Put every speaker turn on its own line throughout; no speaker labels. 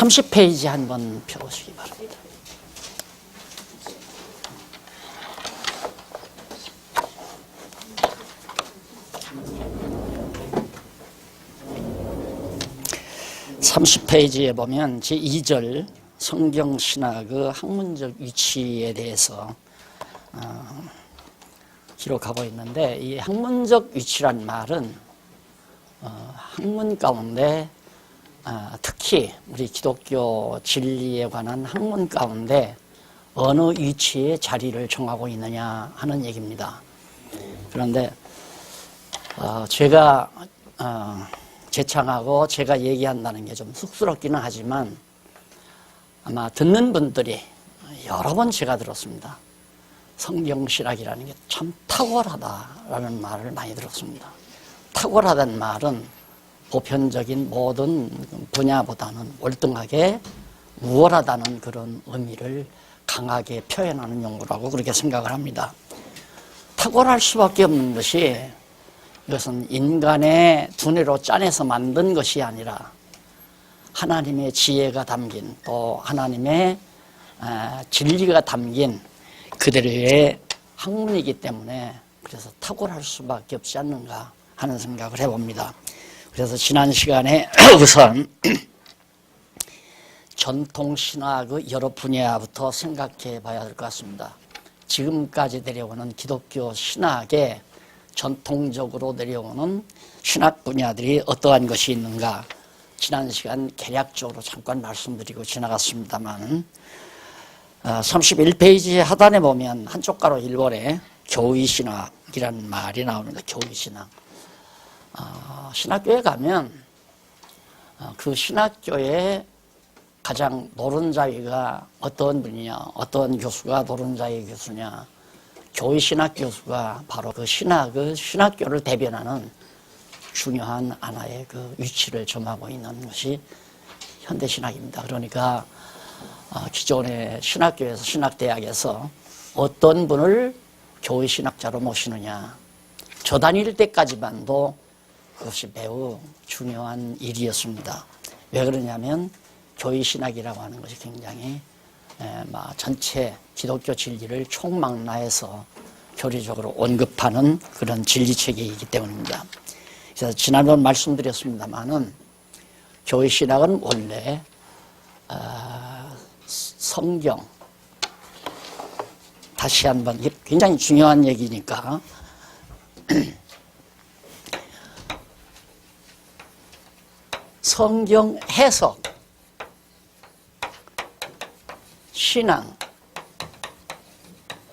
30페이지 한번 펴보시기 바랍니다. (30페이지에) 보면 제2절 성경신학의 학문적 위치에 대해서 기록하고 있는데, 이 학문적 위치란 말은 학문 가운데 특히 우리 기독교 진리에 관한 학문 가운데 어느 위치에 자리를 정하고 있느냐 하는 얘기입니다. 그런데 제가 제창하고 제가 얘기한다는 게 좀 쑥스럽기는 하지만 아마 듣는 분들이 여러 번 제가 들었습니다. 성경신학이라는 게 참 탁월하다라는 말을 많이 들었습니다. 탁월하다는 말은 보편적인 모든 분야보다는 월등하게 우월하다는 그런 의미를 강하게 표현하는 용어라고 그렇게 생각을 합니다. 탁월할 수밖에 없는 것이, 이것은 인간의 두뇌로 짜내서 만든 것이 아니라 하나님의 지혜가 담긴, 또 하나님의 진리가 담긴 그대로의 학문이기 때문에 그래서 탁월할 수밖에 없지 않는가 하는 생각을 해봅니다. 그래서 지난 시간에 우선 전통신학의 여러 분야부터 생각해 봐야 될 것 같습니다. 지금까지 내려오는 기독교 신학에 전통적으로 내려오는 신학 분야들이 어떠한 것이 있는가, 지난 시간 개략적으로 잠깐 말씀드리고 지나갔습니다만, 31페이지 하단에 보면 한쪽 가로 1번에 교의신학이라는 말이 나옵니다. 교의신학. 신학교에 가면 그 신학교의 가장 노른자위가 어떤 분이냐, 어떤 교수가 노른자위 교수냐, 교의신학 교수가 바로 그 신학교를 대변하는 중요한 하나의 그 위치를 점하고 있는 것이 현대신학입니다. 그러니까 기존의 신학교에서, 신학대학에서 어떤 분을 교의신학자로 모시느냐, 저 다닐 때까지만도 그것이 매우 중요한 일이었습니다. 왜 그러냐면 교의신학이라고 하는 것이 굉장히 전체 기독교 진리를 총망라해서 교리적으로 언급하는 그런 진리체계이기 때문입니다. 그래서 지난번 말씀드렸습니다마는 교의신학은 원래 성경, 다시 한번 굉장히 중요한 얘기니까 성경 해석, 신앙,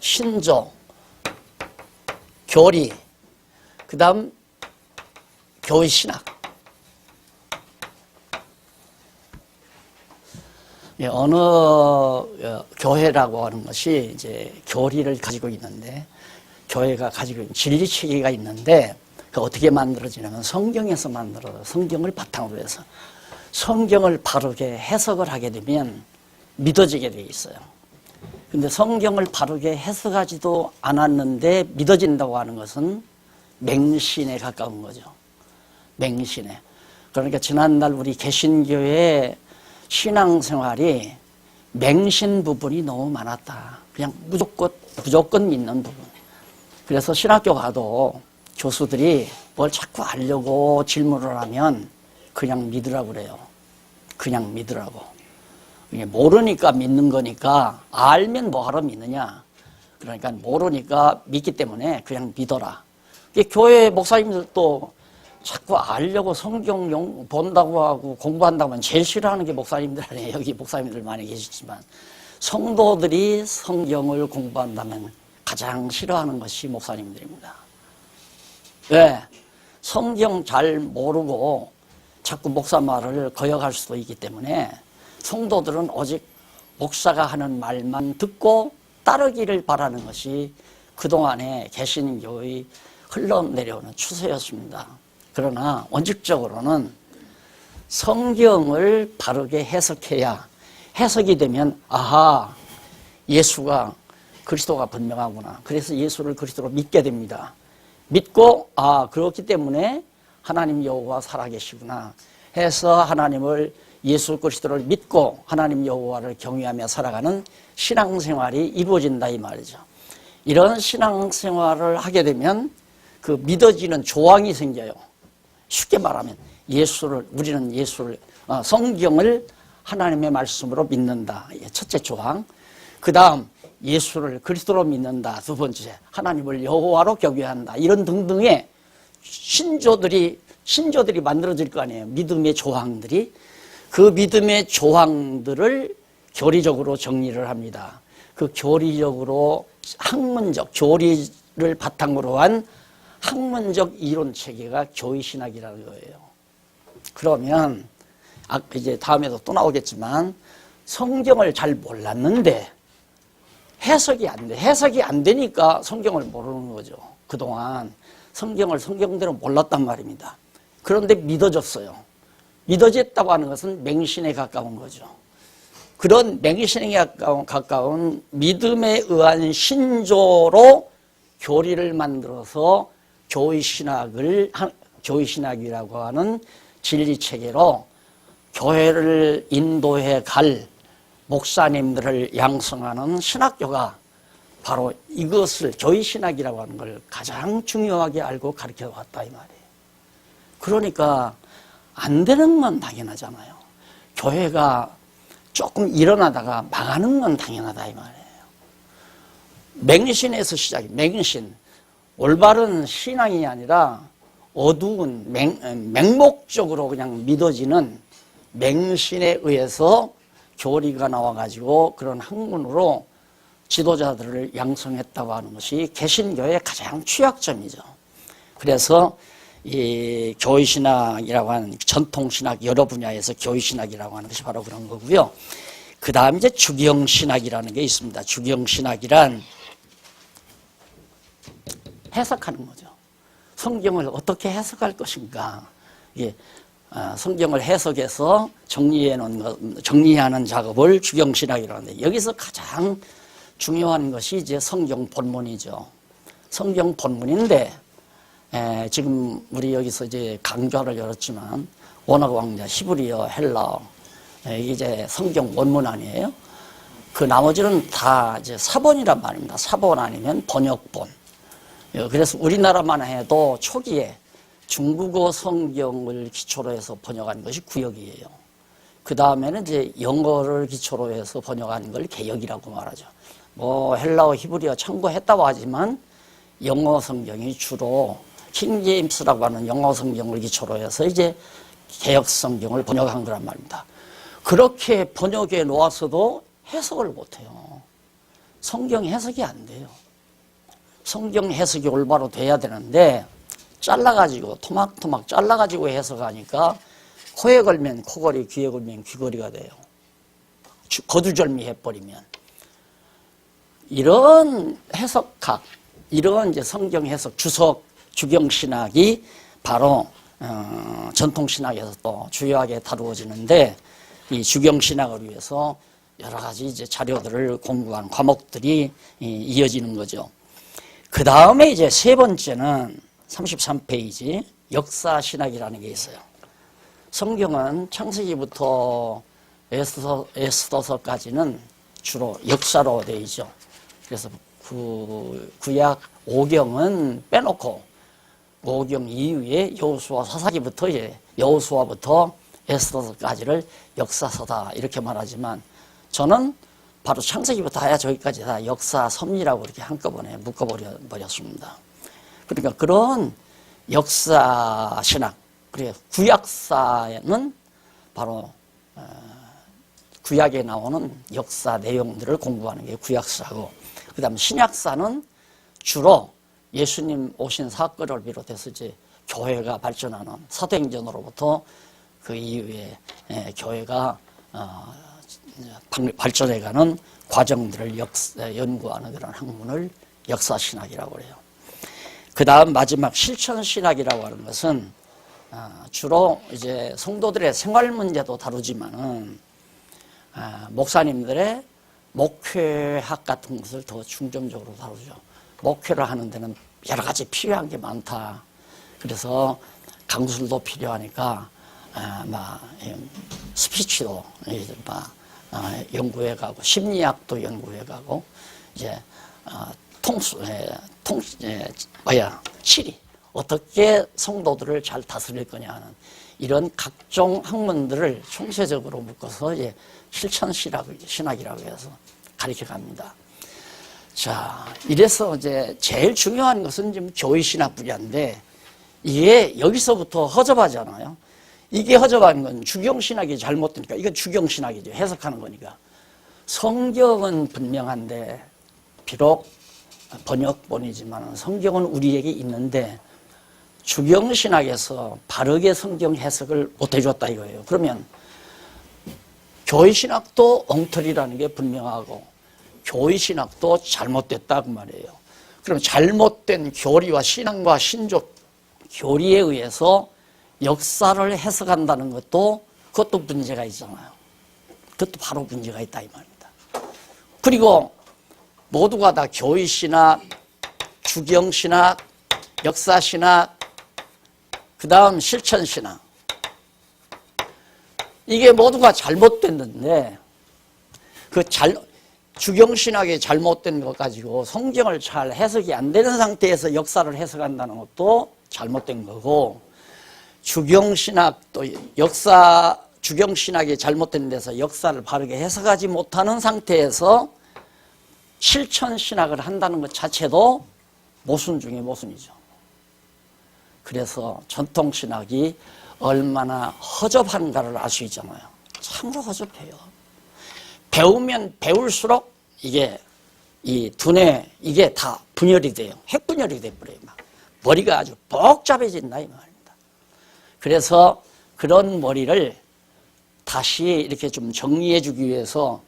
신조, 교리, 그 다음 교의신학. 어느 교회라고 하는 것이 이제 교리를 가지고 있는데, 교회가 가지고 있는 진리체계가 있는데, 그 어떻게 만들어지냐면 성경에서 만들어요. 성경을 바탕으로 해서 성경을 바르게 해석을 하게 되면 믿어지게 돼 있어요. 근데 성경을 바르게 해석하지도 않았는데 믿어진다고 하는 것은 맹신에 가까운 거죠. 맹신에. 그러니까 지난날 우리 개신교의 신앙생활이 맹신 부분이 너무 많았다. 그냥 무조건 믿는 부분. 그래서 신학교 가도 교수들이 뭘 자꾸 알려고 질문을 하면 그냥 믿으라고 그래요. 그냥 믿으라고. 이게 모르니까 믿는 거니까, 알면 뭐하러 믿느냐. 그러니까 모르니까 믿기 때문에 그냥 믿어라. 교회 목사님들도 자꾸 알려고 성경 본다고 하고 공부한다고 하면 제일 싫어하는 게 목사님들 아니에요. 여기 목사님들 많이 계시지만 성도들이 성경을 공부한다면 가장 싫어하는 것이 목사님들입니다. 왜? 성경 잘 모르고 자꾸 목사 말을 거역할 수도 있기 때문에 성도들은 오직 목사가 하는 말만 듣고 따르기를 바라는 것이 그동안의 개신교의 흘러내려오는 추세였습니다. 그러나 원칙적으로는 성경을 바르게 해석해야, 해석이 되면 아하, 예수가 그리스도가 분명하구나. 그래서 예수를 그리스도로 믿게 됩니다. 믿고 그렇기 때문에 하나님 여호와 살아계시구나 해서 하나님을 예수 그리스도를 믿고 하나님 여호와를 경외하며 살아가는 신앙생활이 이루어진다 이 말이죠. 이런 신앙생활을 하게 되면 그 믿어지는 조항이 생겨요. 쉽게 말하면 우리는 예수를 성경을 하나님의 말씀으로 믿는다. 첫째 조항. 그 다음 예수를 그리스도로 믿는다. 두 번째 하나님을 여호와로 경외한다. 이런 등등의 신조들이 만들어질 거 아니에요. 믿음의 조항들이. 그 믿음의 조항들을 교리적으로 정리를 합니다. 그 교리적으로 학문적 교리를 바탕으로 한 학문적 이론 체계가 교리신학이라는 거예요. 그러면 이제 다음에도 또 나오겠지만 성경을 잘 몰랐는데 해석이 안 돼. 해석이 안 되니까 성경을 모르는 거죠. 그동안 성경을 성경대로 몰랐단 말입니다. 그런데 믿어졌어요. 믿어졌다고 하는 것은 맹신에 가까운 거죠. 그런 맹신에 가까운 믿음에 의한 신조로 교리를 만들어서 교회신학이라고 하는 진리체계로 교회를 인도해 갈 목사님들을 양성하는 신학교가 바로 이것을 교회신학이라고 하는 걸 가장 중요하게 알고 가르쳐 왔다 이 말이에요. 그러니까 안 되는 건 당연하잖아요. 교회가 조금 일어나다가 망하는 건 당연하다 이 말이에요. 맹신에서 맹신. 올바른 신앙이 아니라 어두운 맹목적으로 그냥 믿어지는 맹신에 의해서 교리가 나와가지고 그런 학문으로 지도자들을 양성했다고 하는 것이 개신교의 가장 취약점이죠. 그래서 이 교회신학이라고 하는 전통신학 여러 분야에서 교회신학이라고 하는 것이 바로 그런 거고요. 그 다음 이제 주경신학이라는 게 있습니다. 주경신학이란 해석하는 거죠. 성경을 어떻게 해석할 것인가. 이게 성경을 해석해서 정리하는 작업을 주경신학이라고 하는데 여기서 가장 중요한 것이 이제 성경 본문이죠. 성경 본문인데 지금 우리 여기서 이제 강좌를 열었지만 원어 강좌, 히브리어, 헬라어 이게 이제 성경 원문 아니에요? 그 나머지는 다 이제 사본이란 말입니다. 사본 아니면 번역본. 그래서 우리나라만 해도 초기에 중국어 성경을 기초로 해서 번역한 것이 구역이에요. 그 다음에는 이제 영어를 기초로 해서 번역한 걸 개역이라고 말하죠. 뭐 헬라어, 히브리어 참고했다고 하지만 영어 성경이 주로 킹제임스라고 하는 영어 성경을 기초로 해서 이제 개역 성경을 번역한 거란 말입니다. 그렇게 번역해 놓았어도 해석을 못해요. 성경 해석이 안 돼요. 성경 해석이 올바로 돼야 되는데 잘라가지고 토막토막 잘라가지고 해석하니까 코에 걸면 코걸이, 귀에 걸면 귀걸이가 돼요. 거두절미 해버리면. 이런 해석학, 이런 이제 성경 해석, 주경신학이 바로 전통신학에서 또 주요하게 다루어지는데 이 주경신학을 위해서 여러 가지 이제 자료들을 공부한 과목들이 이어지는 거죠. 그 다음에 이제 세 번째는 33페이지 역사신학이라는 게 있어요. 성경은 창세기부터 에스더서까지는 주로 역사로 되어 있죠. 그래서 구약 5경은 빼놓고 5경 이후에 여호수아 사사기부터 이제 여호수아부터 에스더서까지를 역사서다 이렇게 말하지만 저는 바로 창세기부터 하야 저기까지 다 역사 섭리라고 이렇게 한꺼번에 묶어버렸습니다. 그러니까 그런 역사 신학, 그리고 구약사는 바로 구약에 나오는 역사 내용들을 공부하는 게 구약사고, 그 다음 신약사는 주로 예수님 오신 사건을 비롯해서 이제 교회가 발전하는 사도행전으로부터 그 이후에 교회가 발전해가는 과정들을 연구하는 그런 학문을 역사신학이라고 해요. 그 다음 마지막 실천신학이라고 하는 것은 주로 이제 성도들의 생활 문제도 다루지만은 목사님들의 목회학 같은 것을 더 중점적으로 다루죠. 목회를 하는 데는 여러 가지 필요한 게 많다. 그래서 강술도 필요하니까 스피치도 이제 막 연구해 가고 심리학도 연구해 가고 이제 치리 어떻게 성도들을 잘 다스릴 거냐 하는 이런 각종 학문들을 총체적으로 묶어서 이제 실천 신학이라고 해서 가르쳐 갑니다. 자, 이래서 이제 제일 중요한 것은 지금 교회 신학 분야인데 이게 여기서부터 허접하잖아요. 이게 허접한 건 주경신학이 잘못되니까 이건 주경신학이죠. 해석하는 거니까. 성경은 분명한데 비록 번역본이지만 성경은 우리에게 있는데 주경신학에서 바르게 성경 해석을 못 해줬다 이거예요. 그러면 교회신학도 엉터리라는 게 분명하고 교회신학도 잘못됐다 그 말이에요. 그럼 잘못된 교리와 신앙과 신조 교리에 의해서 역사를 해석한다는 것도 그것도 문제가 있잖아요. 그것도 바로 문제가 있다 이 말입니다. 그리고 모두가 다 교회신학, 주경신학, 역사신학, 그 다음 실천신학 이게 모두가 잘못됐는데 주경신학이 잘못된 것 가지고 성경을 잘 해석이 안 되는 상태에서 역사를 해석한다는 것도 잘못된 거고 주경신학도 주경신학이 잘못된 데서 역사를 바르게 해석하지 못하는 상태에서 실천신학을 한다는 것 자체도 모순 중에 모순이죠. 그래서 전통신학이 얼마나 허접한가를 알 수 있잖아요. 참으로 허접해요. 배우면 배울수록 이게 이 두뇌 이게 다 분열이 돼요. 핵분열이 돼버려요. 막. 머리가 아주 복잡해진다 이 말입니다. 그래서 그런 머리를 다시 이렇게 좀 정리해 주기 위해서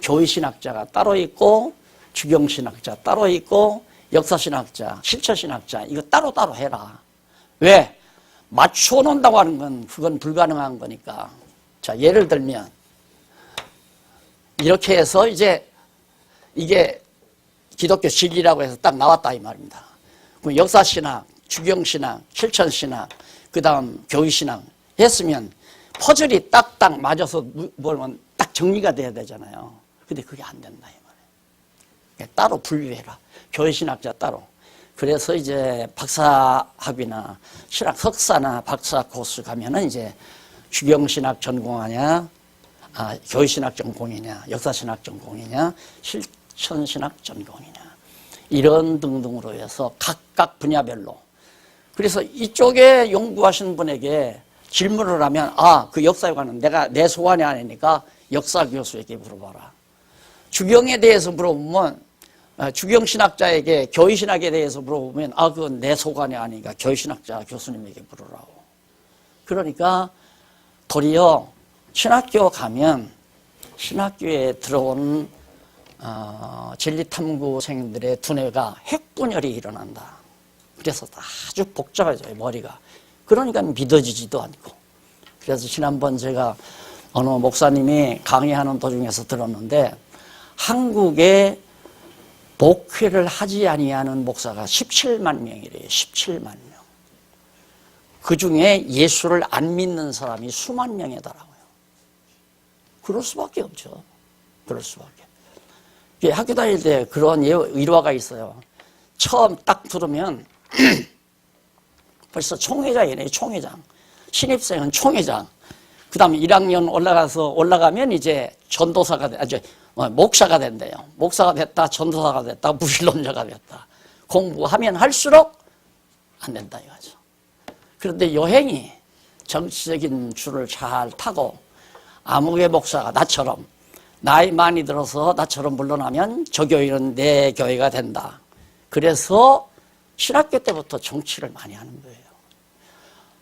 교회신학자가 따로 있고 주경신학자 따로 있고 역사신학자, 실천신학자 이거 따로따로 해라. 왜? 맞춰 놓는다고 하는 건 그건 불가능한 거니까. 자, 예를 들면 이렇게 해서 이제 이게 기독교 진리라고 해서 딱 나왔다 이 말입니다. 그럼 역사신학, 주경신학, 실천신학, 그 다음 교회신학 했으면 퍼즐이 딱딱 맞아서 뭐면 딱 정리가 돼야 되잖아요. 근데 그게 안 된다 이 말이에요. 따로 분류해라. 교회신학자 따로. 그래서 이제 박사학위나 신학 석사나 박사 코스 가면은 이제 주경신학 전공하냐, 교회신학 전공이냐, 역사신학 전공이냐, 실천신학 전공이냐 이런 등등으로 해서 각각 분야별로. 그래서 이쪽에 연구하신 분에게 질문을 하면 그 역사에 관한 내 소관이 아니니까 역사 교수에게 물어봐라. 주경에 대해서 물어보면 주경신학자에게 교회신학에 대해서 물어보면 그건 내 소관이 아니니까 교회신학자 교수님에게 물으라고. 그러니까 도리어 신학교 가면 신학교에 들어온 진리탐구생들의 두뇌가 핵분열이 일어난다. 그래서 아주 복잡해져요 머리가. 그러니까 믿어지지도 않고. 그래서 지난번 제가 어느 목사님이 강의하는 도중에서 들었는데 한국에 목회를 하지 아니하는 목사가 17만 명이래요. 17만 명. 그중에 예수를 안 믿는 사람이 수만 명에 달하고요. 그럴 수밖에 없죠. 그럴 수밖에. 학교 다닐 때 그런 일화가 있어요. 처음 딱 들으면 벌써 총회장이네, 총회장. 신입생은 총회장. 그 다음에 1학년 올라가면 이제 전도사가 목사가 된대요. 목사가 됐다, 전도사가 됐다, 무신론자가 됐다. 공부하면 할수록 안 된다 이거죠. 그런데 여행이 정치적인 줄을 잘 타고 아무개 목사가 나처럼 나이 많이 들어서 나처럼 물러나면 저 교회는 내 교회가 된다. 그래서 신학교 때부터 정치를 많이 하는 거예요.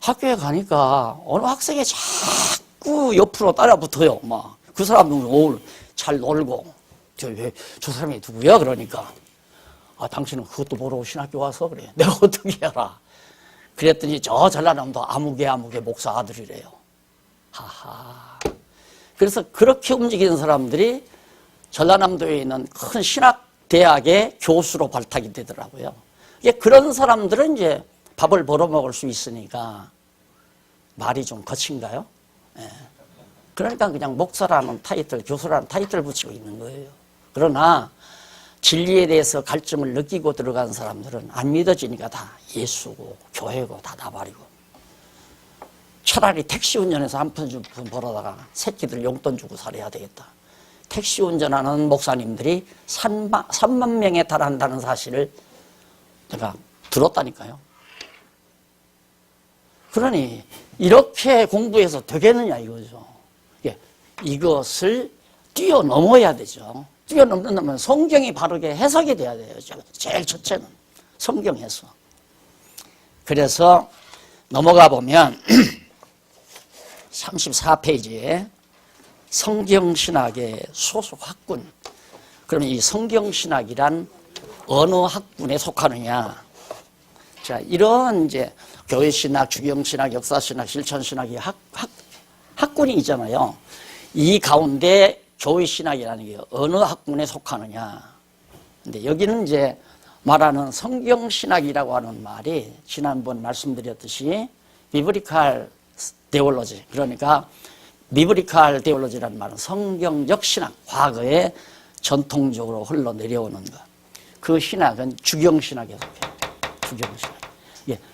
학교에 가니까 어느 학생이 자꾸 옆으로 따라붙어요. 막 그 사람은 잘 놀고 저 사람이 누구야? 그러니까 당신은 그것도 모르고 신학교 와서 그래. 내가 어떻게 알아? 그랬더니 저 전라남도 아무개 목사 아들이래요. 하하. 그래서 그렇게 움직이는 사람들이 전라남도에 있는 큰 신학대학의 교수로 발탁이 되더라고요. 그런 사람들은 이제 밥을 벌어먹을 수 있으니까 말이 좀 거친가요? 예. 그러니까 그냥 목사라는 타이틀, 교수라는 타이틀을 붙이고 있는 거예요. 그러나 진리에 대해서 갈증을 느끼고 들어간 사람들은 안 믿어지니까 다 예수고 교회고 다 나발이고, 차라리 택시 운전해서 한 푼 벌어다가 새끼들 용돈 주고 살아야 되겠다. 택시 운전하는 목사님들이 3만 명에 달한다는 사실을 내가 들었다니까요. 그러니 이렇게 공부해서 되겠느냐 이거죠. 이것을 뛰어넘어야 되죠. 뛰어넘는다면 성경이 바르게 해석이 돼야 돼요. 제일 첫째는 성경 해석. 그래서 넘어가 보면 34페이지에 성경신학의 소속 학군. 그러면 이 성경신학이란 어느 학군에 속하느냐? 자, 이런 이제 교회신학, 주경신학, 역사신학, 실천신학이 학군이 있잖아요. 이 가운데 교회신학이라는 게 어느 학군에 속하느냐? 근데 여기는 이제 말하는 성경신학이라고 하는 말이 지난번 말씀드렸듯이 비브리칼 데올로지, 그러니까 비브리칼 데올로지라는 말은 성경적 신학, 과거에 전통적으로 흘러내려오는 것. 그 신학은 주경신학에 속해요. 주경신학.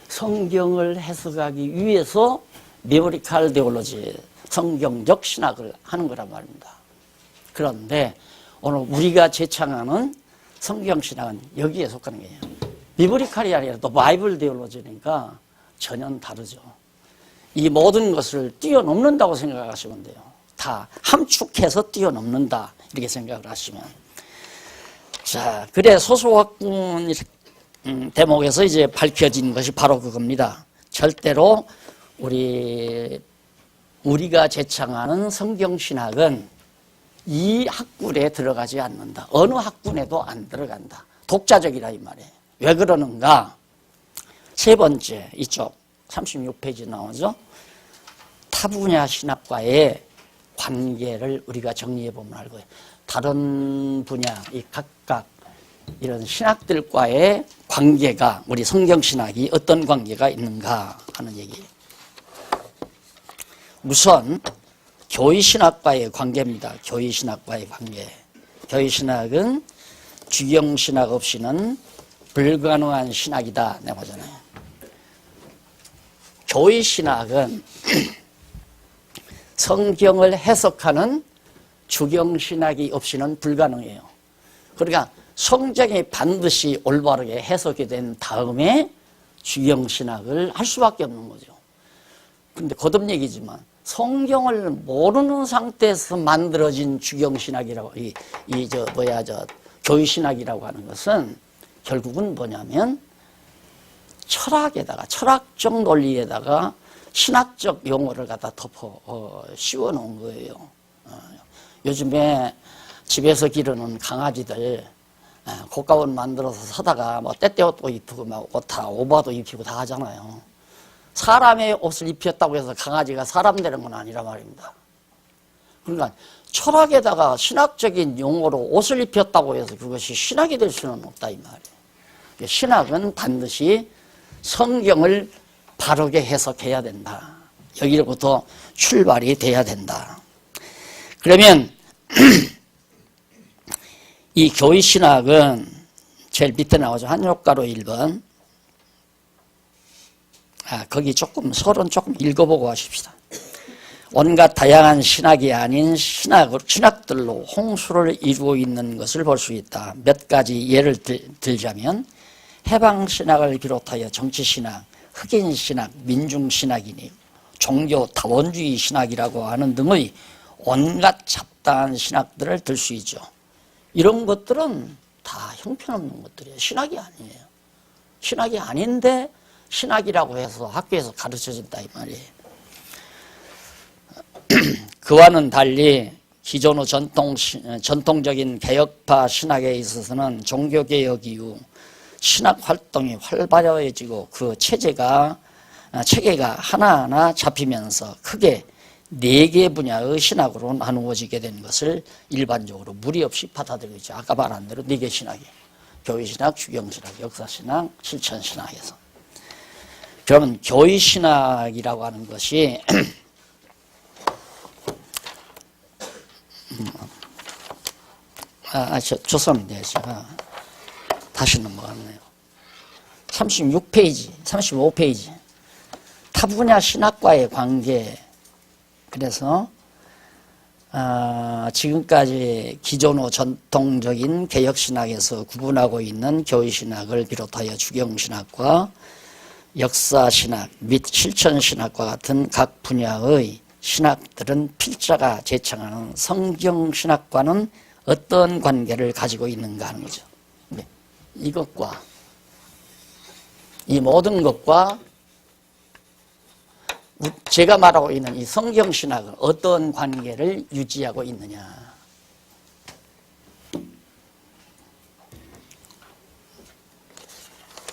성경을 해석하기 위해서 비브리칼 데올로지, 성경적 신학을 하는 거란 말입니다. 그런데 오늘 우리가 제창하는 성경신학은 여기에 속하는 거예요. 비브리칼이 아니라 또 바이블 데올로지니까 전혀 다르죠. 이 모든 것을 뛰어넘는다고 생각하시면 돼요. 다 함축해서 뛰어넘는다 이렇게 생각을 하시면. 자, 그래 소속학군 대목에서 이제 밝혀진 것이 바로 그겁니다. 절대로 우리가 제창하는 성경신학은 이 학군에 들어가지 않는다. 어느 학군에도 안 들어간다. 독자적이라 이 말이에요. 왜 그러는가? 세 번째, 이쪽 36페이지 나오죠. 타 분야 신학과의 관계를 우리가 정리해보면 알 거예요. 다른 분야, 이 각각 이런 신학들과의 관계가, 우리 성경신학이 어떤 관계가 있는가 하는 얘기예요. 우선 교회신학과의 관계입니다. 교회신학과의 관계. 교회신학은 주경신학 없이는 불가능한 신학이다 내가 보잖아요. 교회신학은 성경을 해석하는 주경신학이 없이는 불가능해요. 그러니까 성경이 반드시 올바르게 해석이 된 다음에 주경신학을 할 수밖에 없는 거죠. 근데 거듭 얘기지만 성경을 모르는 상태에서 만들어진 주경신학이라고, 교회신학이라고 하는 것은 결국은 뭐냐면 철학에다가, 철학적 논리에다가 신학적 용어를 갖다 씌워 놓은 거예요. 요즘에 집에서 기르는 강아지들 곶가옷 만들어서 사다가 뭐 때때옷도 입히고 막 옷 다 오바도 입히고 다 하잖아요. 사람의 옷을 입혔다고 해서 강아지가 사람 되는 건 아니라 말입니다. 그러니까 철학에다가 신학적인 용어로 옷을 입혔다고 해서 그것이 신학이 될 수는 없다 이 말이에요. 신학은 반드시 성경을 바르게 해석해야 된다. 여기로부터 출발이 돼야 된다. 그러면 이 교회신학은 제일 밑에 나오죠. 한효과로 1번. 거기 설은 조금 읽어보고 하십시다. 온갖 다양한 신학이 아닌 신학들로 홍수를 이루고 있는 것을 볼 수 있다. 몇 가지 예를 들자면 해방신학을 비롯하여 정치신학, 흑인신학, 민중신학이니 종교 다원주의 신학이라고 하는 등의 온갖 잡다한 신학들을 들 수 있죠. 이런 것들은 다 형편없는 것들이에요. 신학이 아니에요. 신학이 아닌데 신학이라고 해서 학교에서 가르쳐진다 이 말이에요. 그와는 달리 기존 후 전통적인 개혁파 신학에 있어서는 종교개혁 이후 신학 활동이 활발해지고 그 체계가 하나하나 잡히면서 크게 4개 분야의 신학으로 나누어지게 된 것을 일반적으로 무리 없이 받아들이고 있죠. 아까 말한 대로 4개 신학이에요. 교회신학, 주경신학, 역사신학, 실천신학에서. 그러면 교회신학이라고 하는 것이 죄송합니다. 제가 다시 넘어갔네요. 36페이지, 35페이지. 타분야 신학과의 관계. 그래서 지금까지 기존의 전통적인 개혁신학에서 구분하고 있는 교회신학을 비롯하여 주경신학과 역사신학 및 실천신학과 같은 각 분야의 신학들은 필자가 제창하는 성경신학과는 어떤 관계를 가지고 있는가 하는 거죠. 이것과 이 모든 것과 제가 말하고 있는 이 성경신학은 어떤 관계를 유지하고 있느냐.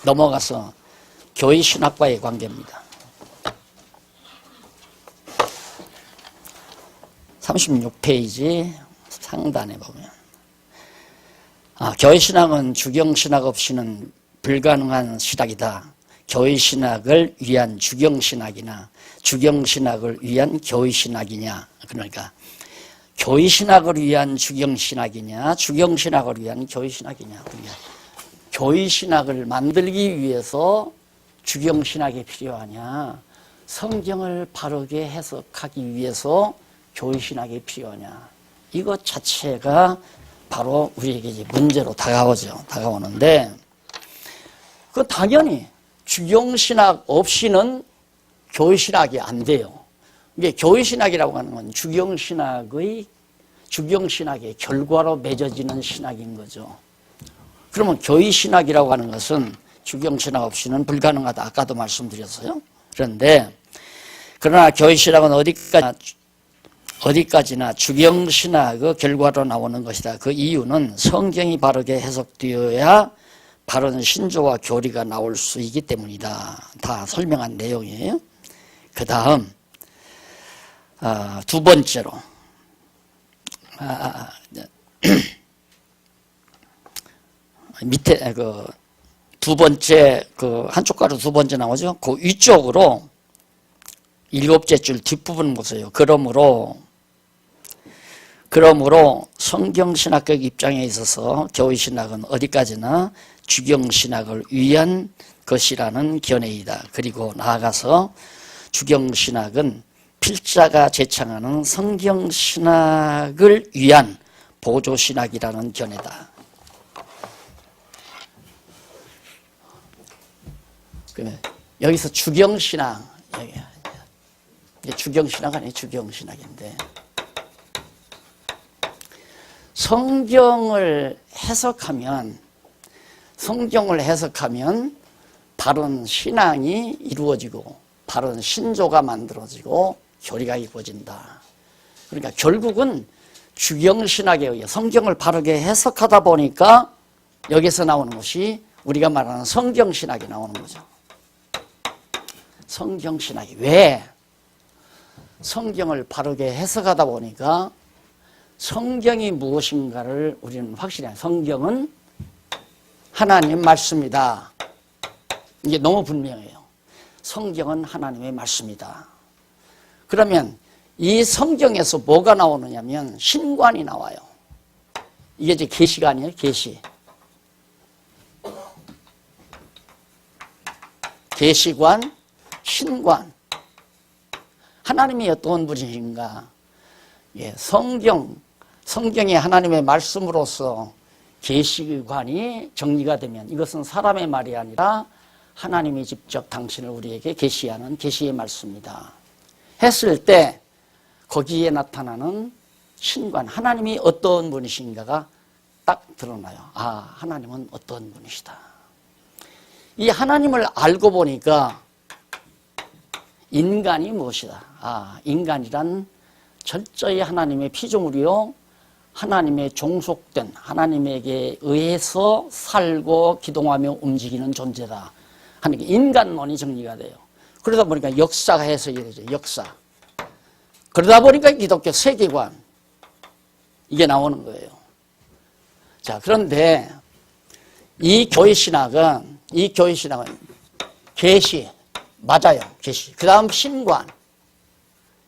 넘어가서 교회신학과의 관계입니다. 36페이지 상단에 보면 교회신학은 주경신학 없이는 불가능한 신학이다. 교회신학을 위한 주경신학이나 주경신학을 위한 교회신학이냐. 그러니까 교회신학을 위한 주경신학이냐 주경신학을 위한 교회신학이냐. 그러니까 교회신학을 만들기 위해서 주경신학이 필요하냐 성경을 바르게 해석하기 위해서 교회신학이 필요하냐. 이것 자체가 바로 우리에게 이제 문제로 다가오는데 그 당연히 주경신학 없이는 교회신학이 안 돼요. 이게 교회신학이라고 하는 건 주경신학의 결과로 맺어지는 신학인 거죠. 그러면 교회신학이라고 하는 것은 주경신학 없이는 불가능하다. 아까도 말씀드렸어요. 그러나 교회신학은 어디까지나 주경신학의 결과로 나오는 것이다. 그 이유는 성경이 바르게 해석되어야 바른 신조와 교리가 나올 수 있기 때문이다. 다 설명한 내용이에요. 그 다음 두 번째로 밑에 두 번째 한쪽 가로 두 번째 나오죠. 그 위쪽으로 일곱째 줄 뒷부분 보세요. 그러므로 성경신학적 입장에 있어서 교회신학은 어디까지나 주경신학을 위한 것이라는 견해이다. 그리고 나아가서 주경신학은 필자가 제창하는 성경신학을 위한 보조신학이라는 견해다. 여기서 주경신학, 주경신학 아니에요. 주경신학인데 성경을 해석하면 바른 신앙이 이루어지고 바른 신조가 만들어지고 교리가 이루어진다. 그러니까 결국은 주경신학에 의해 성경을 바르게 해석하다 보니까 여기서 나오는 것이 우리가 말하는 성경신학이 나오는 거죠. 성경신학이 왜? 성경을 바르게 해석하다 보니까 성경이 무엇인가를 우리는 확실히 해요. 성경은 하나님 말씀이다. 이게 너무 분명해요. 성경은 하나님의 말씀이다. 그러면 이 성경에서 뭐가 나오느냐면 신관이 나와요. 이게 이제 계시가 아니에요. 계시관, 신관. 하나님이 어떤 분이신가? 성경이 하나님의 말씀으로서 계시관이 정리가 되면 이것은 사람의 말이 아니라 하나님이 직접 당신을 우리에게 계시하는 계시의 말씀이다. 했을 때 거기에 나타나는 신관, 하나님이 어떤 분이신가가 딱 드러나요. 하나님은 어떤 분이시다. 이 하나님을 알고 보니까 인간이 무엇이다. 인간이란 철저히 하나님의 피조물이요 하나님의 종속된 하나님에게 의해서 살고 기동하며 움직이는 존재다 하는 게 인간론이 정리가 돼요. 그러다 보니까 역사가 해석이 되죠. 역사. 그러다 보니까 기독교 세계관 이게 나오는 거예요. 자, 그런데 이 교회신학은 계시 맞아요. 계시. 그 다음 신관,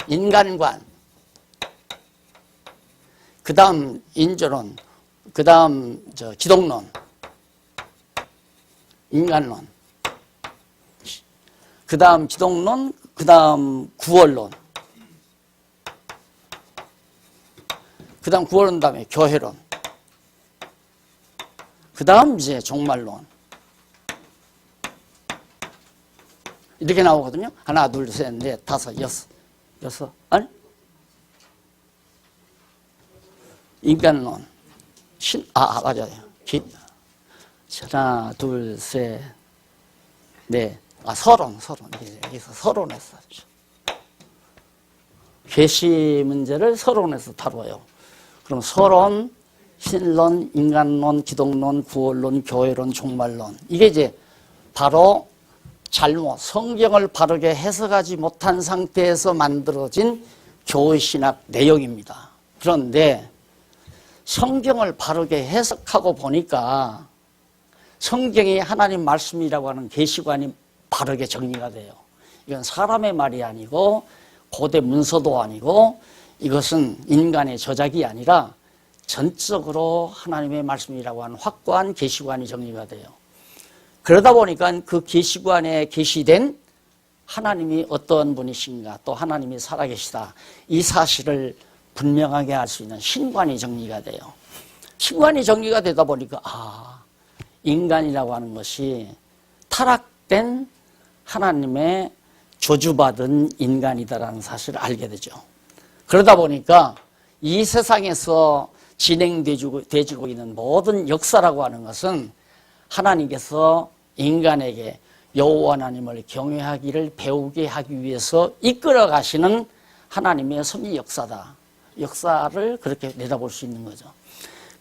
인간관, 그 다음 인조론, 그 다음 기독론, 인간론, 그 다음 기독론, 그 다음 구원론, 그 다음 구원론 다음에 교회론, 그 다음 이제 종말론. 이렇게 나오거든요. 하나, 둘, 셋, 넷, 다섯, 여섯. 아니? 인간론, 맞아요. 하나, 둘, 셋, 넷. 서론. 여기서 서론에서. 계시 문제를 서론에서 다뤄요. 그럼 서론, 신론, 인간론, 기독론, 구원론, 교회론, 종말론. 이게 이제 바로 성경을 바르게 해석하지 못한 상태에서 만들어진 교회신학 내용입니다. 그런데 성경을 바르게 해석하고 보니까 성경이 하나님 말씀이라고 하는 계시관이 바르게 정리가 돼요. 이건 사람의 말이 아니고 고대 문서도 아니고 이것은 인간의 저작이 아니라 전적으로 하나님의 말씀이라고 하는 확고한 계시관이 정리가 돼요. 그러다 보니까 그 계시관에 계시된 하나님이 어떤 분이신가, 또 하나님이 살아계시다, 이 사실을 분명하게 알 수 있는 신관이 정리가 돼요. 신관이 정리가 되다 보니까 인간이라고 하는 것이 타락된 하나님의 저주받은 인간이다라는 사실을 알게 되죠. 그러다 보니까 이 세상에서 진행되고 있는 모든 역사라고 하는 것은 하나님께서 인간에게 여호와 하나님을 경외하기를 배우게 하기 위해서 이끌어 가시는 하나님의 섭리 역사다. 역사를 그렇게 내다볼 수 있는 거죠.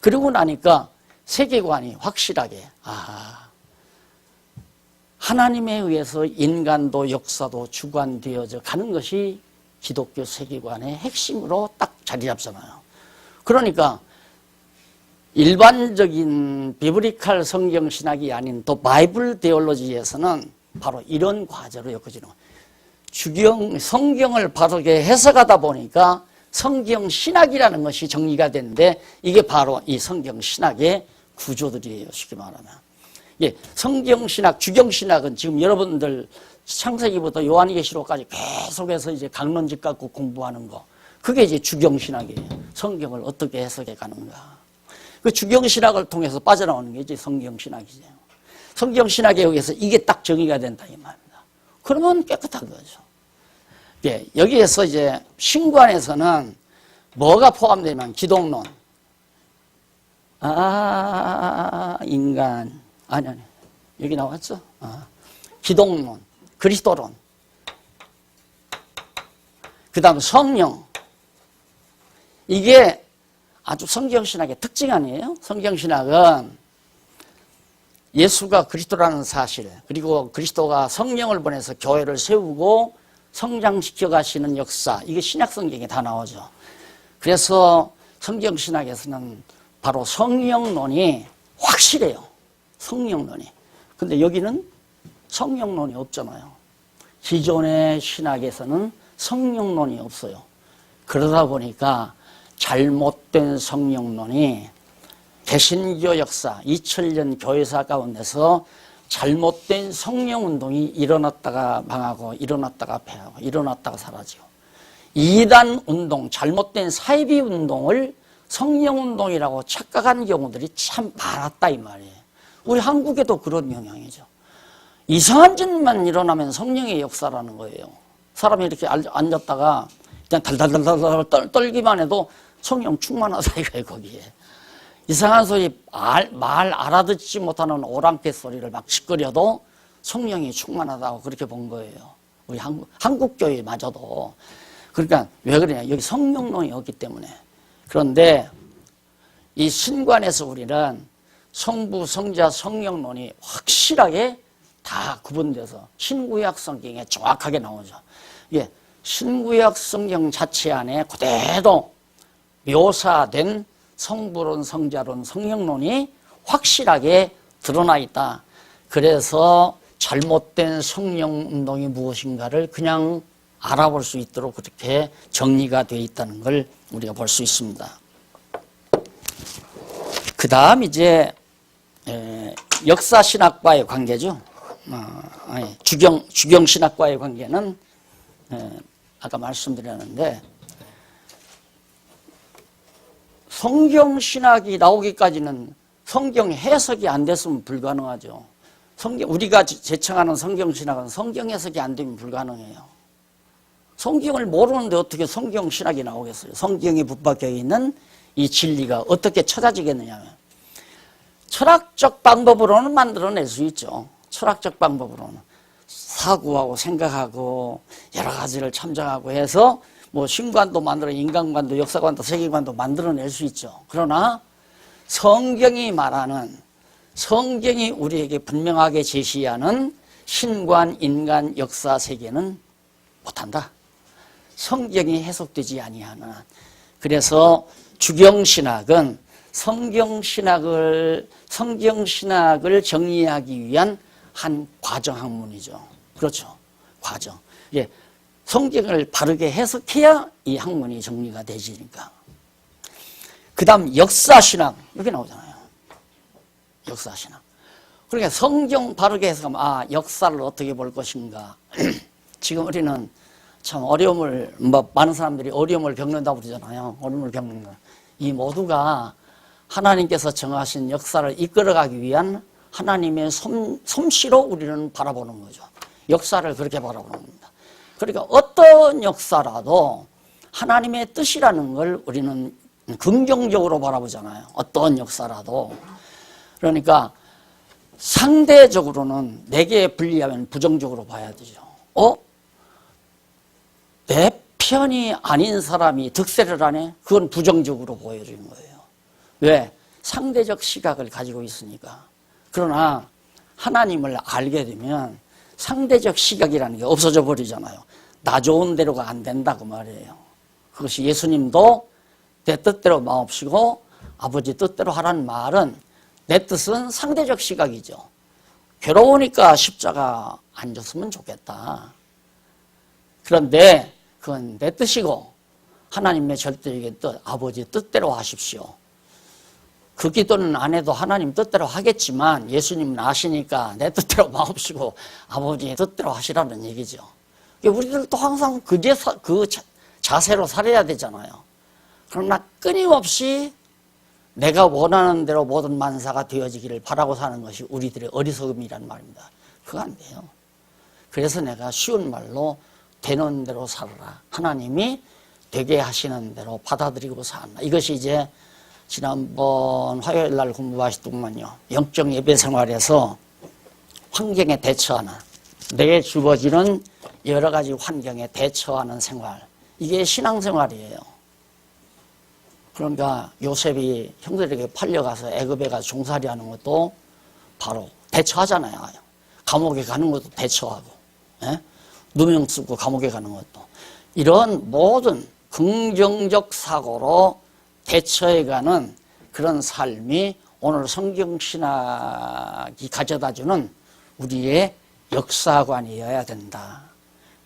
그러고 나니까 세계관이 확실하게 하나님에 의해서 인간도 역사도 주관되어져 가는 것이 기독교 세계관의 핵심으로 딱 자리 잡잖아요. 그러니까 일반적인 비브리칼 성경 신학이 아닌 또 바이블 데올로지에서는 바로 이런 과제로 엮어지는 거예요. 성경을 바르게 해석하다 보니까 성경 신학이라는 것이 정리가 되는데 이게 바로 이 성경 신학의 구조들이에요. 쉽게 말하면. 예, 성경 신학, 주경 신학은 지금 여러분들 창세기부터 요한계시록까지 계속해서 이제 강론집 갖고 공부하는 거. 그게 이제 주경 신학이에요. 성경을 어떻게 해석해 가는가. 그 주경 신학을 통해서 빠져나오는 게 이제 성경 신학이죠. 성경 신학에 의해서 이게 딱 정의가 된다 이 말입니다. 그러면 깨끗한 거죠. 예, 여기에서 이제 신관에서는 뭐가 포함되면 기독론, 인간, 아니 여기 나왔죠. 기독론, 그리스도론, 그 다음 성령. 이게 아주 성경신학의 특징 아니에요? 성경신학은 예수가 그리스도라는 사실, 그리고 그리스도가 성령을 보내서 교회를 세우고 성장시켜 가시는 역사, 이게 신약 성경에 다 나오죠. 그래서 성경신학에서는 바로 성령론이 확실해요. 성령론이. 근데 여기는 성령론이 없잖아요. 기존의 신학에서는 성령론이 없어요. 그러다 보니까 잘못된 성령론이 개신교 역사, 2000년 교회사 가운데서 잘못된 성령운동이 일어났다가 망하고 일어났다가 패하고 일어났다가 사라지고 이단 운동, 잘못된 사이비 운동을 성령운동이라고 착각한 경우들이 참 많았다 이 말이에요. 우리 한국에도 그런 영향이죠. 이상한 짓만 일어나면 성령의 역사라는 거예요. 사람이 이렇게 앉았다가 그냥 달달달달 떨기만 해도 성령 충만하다 이거예요. 거기에 이상한 소리 말 알아듣지 못하는 오랑캐 소리를 막 시끄려도 성령이 충만하다고 그렇게 본 거예요. 우리 한국 교회마저도. 그러니까 왜 그러냐, 여기 성령론이 없기 때문에. 그런데 이 신관에서 우리는 성부, 성자, 성령론이 확실하게 다 구분돼서 신구약 성경에 정확하게 나오죠. 예, 신구약 성경 자체 안에 그대로 묘사된 성부론, 성자론, 성령론이 확실하게 드러나 있다. 그래서 잘못된 성령운동이 무엇인가를 그냥 알아볼 수 있도록 그렇게 정리가 되어 있다는 걸 우리가 볼 수 있습니다. 그 다음 이제 역사신학과의 관계죠. 주경신학과의 관계는 아까 말씀드렸는데 성경신학이 나오기까지는 성경 해석이 안 됐으면 불가능하죠. 우리가 제청하는 성경신학은 성경 해석이 안 되면 불가능해요. 성경을 모르는데 어떻게 성경신학이 나오겠어요? 성경에 붙박혀 있는 이 진리가 어떻게 찾아지겠느냐. 철학적 방법으로는 만들어낼 수 있죠. 철학적 방법으로는. 사고하고 생각하고 여러 가지를 참작하고 해서 뭐 신관도 만들어 인간관도 역사관도 세계관도 만들어낼 수 있죠. 그러나 성경이 말하는 성경이 우리에게 분명하게 제시하는 신관, 인간, 역사, 세계는 못한다. 성경이 해석되지 아니하는. 그래서 주경신학은 성경신학을 정리하기 위한 한 과정학문이죠. 그렇죠. 과정. 예, 성경을 바르게 해석해야 이 학문이 정리가 되지니까. 그 다음 역사신학. 여기 나오잖아요. 역사신학. 그러니까 성경 바르게 해석하면 역사를 어떻게 볼 것인가. 지금 우리는 참 어려움을 많은 사람들이 어려움을 겪는다고 그러잖아요. 어려움을 겪는 거. 이 모두가 하나님께서 정하신 역사를 이끌어가기 위한 하나님의 솜씨로 우리는 바라보는 거죠. 역사를 그렇게 바라보는 겁니다. 그러니까 어떤 역사라도 하나님의 뜻이라는 걸 우리는 긍정적으로 바라보잖아요. 어떤 역사라도. 그러니까 상대적으로는 내게 불리하면 부정적으로 봐야 되죠. 내 편이 아닌 사람이 득세를 하네? 그건 부정적으로 보여지는 거예요. 왜? 상대적 시각을 가지고 있으니까. 그러나 하나님을 알게 되면 상대적 시각이라는 게 없어져 버리잖아요. 나 좋은 대로가 안 된다고 말이에요. 그것이 예수님도 내 뜻대로 마옵시고 아버지 뜻대로 하라는 말은 내 뜻은 상대적 시각이죠. 괴로우니까 십자가 안 줬으면 좋겠다. 그런데 그건 내 뜻이고 하나님의 절대적인 뜻, 아버지 뜻대로 하십시오. 그 기도는 안 해도 하나님 뜻대로 하겠지만 예수님은 아시니까 내 뜻대로 마옵시고 아버지의 뜻대로 하시라는 얘기죠. 우리들도 항상 그 자세로 살아야 되잖아요. 그러나 끊임없이 내가 원하는 대로 모든 만사가 되어지기를 바라고 사는 것이 우리들의 어리석음이란 말입니다. 그거 안 돼요. 그래서 내가 쉬운 말로 되는 대로 살아라. 하나님이 되게 하시는 대로 받아들이고 살아라. 이것이 이제 지난번 화요일 날 공부하셨더만요. 영적 예배 생활에서 환경에 대처하는, 내게 주어지는 여러 가지 환경에 대처하는 생활. 이게 신앙생활이에요. 그러니까 요셉이 형들에게 팔려가서 애굽에 가서 종살이 하는 것도 바로 대처하잖아요. 감옥에 가는 것도 대처하고, 누명 쓰고 감옥에 가는 것도. 이런 모든 긍정적 사고로 대처해가는 그런 삶이 오늘 성경신학이 가져다주는 우리의 역사관이어야 된다.